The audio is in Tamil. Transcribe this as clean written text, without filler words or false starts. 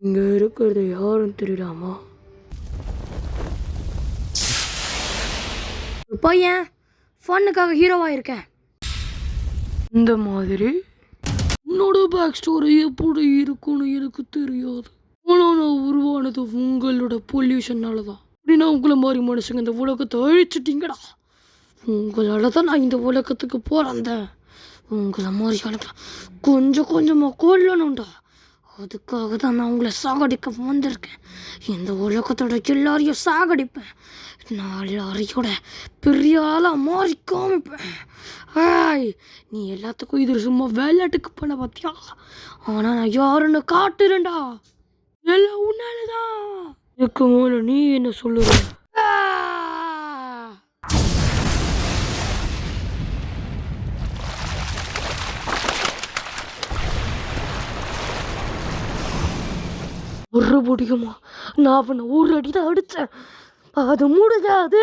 இங்க இருக்கிறது யாரும் தெரியாமா? பையன் ஃபன்னுக்காக ஹீரோவாக இருக்கேன். இந்த மாதிரி உன்னோட பேக் ஸ்டோரி எப்படி இருக்குன்னு எனக்கு தெரியாது. ஆனால் நான் உருவானது உங்களோட பொல்யூஷனால தான். அப்படின்னா உங்களை மாதிரி மனுஷங்க இந்த உலகத்தை அழிச்சிட்டிங்கடா. உங்களால் தான் நான் இந்த உலகத்துக்கு பிறந்தேன். உங்களை மாதிரி ஆளுக்கலாம் கொஞ்சம் கொஞ்சமாக கொல்லணும்டா. அதுக்காக தான் நான் உங்களை சாகடிக்க வந்திருக்கேன். இந்த உலகத்தோட எல்லாரையும் சாகடிப்பேன். நான் எல்லாரையோட பெரிய ஆளாக மாறி காமிப்பேன். நீ எல்லாத்துக்கும் இது சும்மா விளையாட்டுக்கு பண்ண பார்த்தியா? ஆனால் நான் யாருன்னு காட்டுறேன்டா. எல்லாம் உன்னாலதான். இதுக்கு மேலே நீ என்ன சொல்லுற? ஒரு முடியுமா? நான் அவனை ஒரு அடி தான் அடித்தேன். அது முடியாது.